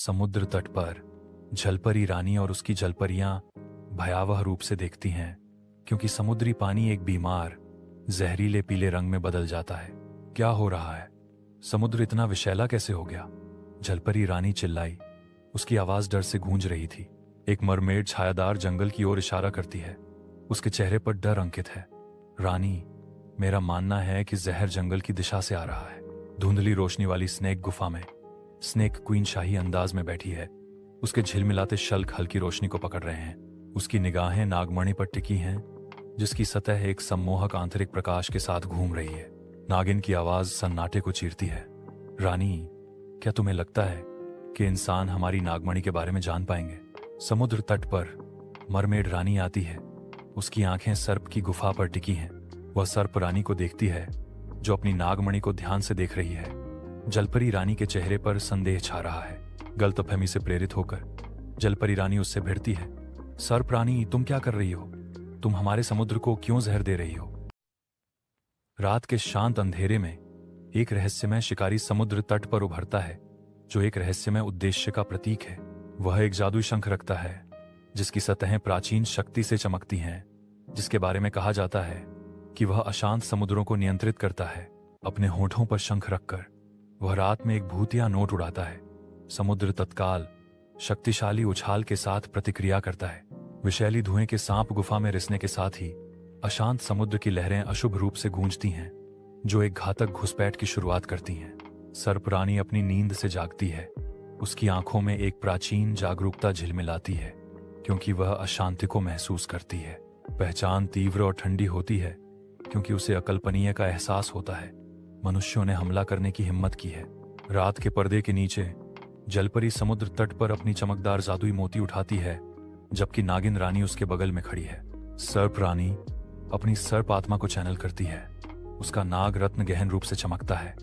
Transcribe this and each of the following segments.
समुद्र तट पर जलपरी रानी और उसकी जलपरियां भयावह रूप से देखती हैं, क्योंकि समुद्री पानी एक बीमार जहरीले पीले रंग में बदल जाता है। क्या हो रहा है? समुद्र इतना विषैला कैसे हो गया? जलपरी रानी चिल्लाई। उसकी आवाज डर से गूंज रही थी। एक मरमेड छायादार जंगल की ओर इशारा करती है। उसके चेहरे पर डर अंकित है। रानी, मेरा मानना है कि जहर जंगल की दिशा से आ रहा है। धुंधली रोशनी वाली स्नेक गुफा में स्नेक क्वीन शाही अंदाज में बैठी है। उसके झिलमिलाते शल्क हल्की रोशनी को पकड़ रहे हैं। उसकी निगाहें नागमणि पर टिकी हैं, जिसकी सतह एक सम्मोहक आंतरिक प्रकाश के साथ घूम रही है। नागिन की आवाज सन्नाटे को चीरती है। रानी, क्या तुम्हें लगता है कि इंसान हमारी नागमणि के बारे में जान पाएंगे? समुद्र तट पर मरमेड रानी आती है। उसकी आंखें सर्प की गुफा पर टिकी हैं। वह सर्प रानी को देखती है, जो अपनी नागमणि को ध्यान से देख रही है। जलपरी रानी के चेहरे पर संदेह छा रहा है। गलतफहमी से प्रेरित होकर जलपरी रानी उससे भिड़ती है। सर्प रानी, तुम क्या कर रही हो? तुम हमारे समुद्र को क्यों जहर दे रही हो? रात के शांत अंधेरे में एक रहस्यमय शिकारी समुद्र तट पर उभरता है, जो एक रहस्यमय उद्देश्य का प्रतीक है। वह एक जादुई शंख रखता है, जिसकी सतहें प्राचीन शक्ति से चमकती हैं, जिसके बारे में कहा जाता है कि वह अशांत समुद्रों को नियंत्रित करता है। अपने होठों पर शंख रखकर वह रात में एक भूतिया नोट उड़ाता है। समुद्र तत्काल शक्तिशाली उछाल के साथ प्रतिक्रिया करता है। विषैली धुएं के सांप गुफा में रिसने के साथ ही अशांत समुद्र की लहरें अशुभ रूप से गूंजती हैं, जो एक घातक घुसपैठ की शुरुआत करती हैं। सर्प रानी अपनी नींद से जागती है। उसकी आंखों में एक प्राचीन जागरूकता झिलमिलाती है, क्योंकि वह अशांति को महसूस करती है। पहचान तीव्र और ठंडी होती है, क्योंकि उसे अकल्पनीय का एहसास होता है। मनुष्यों ने हमला करने की हिम्मत की है। रात के पर्दे के नीचे जलपरी समुद्र तट पर अपनी चमकदार जादुई मोती उठाती है, जबकि नागिन रानी उसके बगल में खड़ी है। सर्प रानी अपनी सर्प आत्मा को चैनल करती है। उसका नाग रत्न गहन रूप से चमकता है,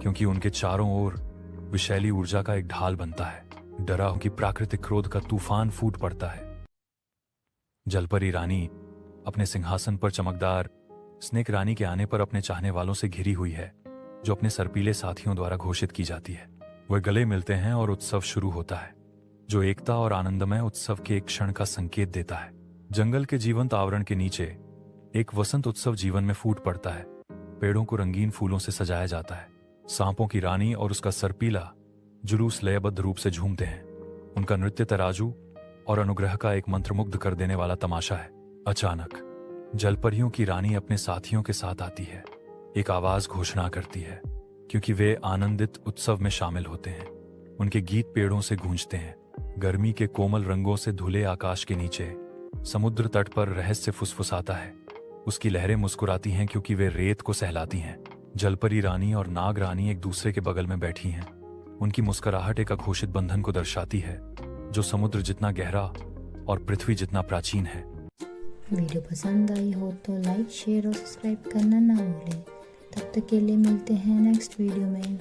क्योंकि उनके चारों ओर विषैली ऊर्जा का एक ढाल बनता है। डरा की प्राकृतिक क्रोध का तूफान फूट पड़ता है। जलपरी रानी अपने सिंहासन पर चमकदार स्नेक रानी के आने पर अपने चाहने वालों से घिरी हुई है, जो अपने सर्पीले साथियों द्वारा घोषित की जाती है। वे गले मिलते हैं और उत्सव शुरू होता है, जो एकता और आनंदमय उत्सव के एक क्षण का संकेत देता है। जंगल के जीवंत आवरण के नीचे एक वसंत उत्सव जीवन में फूट पड़ता है। पेड़ों को रंगीन फूलों से सजाया जाता है। सांपों की रानी और उसका सर्पीला जुलूस लयबद्ध रूप से झूमते हैं। उनका नृत्य तराजू और अनुग्रह का एक मंत्रमुग्ध कर देने वाला तमाशा है। अचानक जलपरियों की रानी अपने साथियों के साथ आती है। एक आवाज घोषणा करती है, क्योंकि वे आनंदित उत्सव में शामिल होते हैं। उनके गीत पेड़ों से गूंजते हैं। गर्मी के कोमल रंगों से धुले आकाश के नीचे समुद्र तट पर रहस्य फुसफुसाता है। उसकी लहरें मुस्कुराती हैं, क्योंकि वे रेत को सहलाती हैं। जलपरी रानी और नाग रानी एक दूसरे के बगल में बैठी हैं। उनकी मुस्कुराहट एक अघोषित बंधन को दर्शाती है, जो समुद्र जितना गहरा और पृथ्वी जितना प्राचीन है। वीडियो पसंद आई हो तो लाइक, शेयर और सब्सक्राइब करना ना भूलें। तब तक के लिए मिलते हैं नेक्स्ट वीडियो में।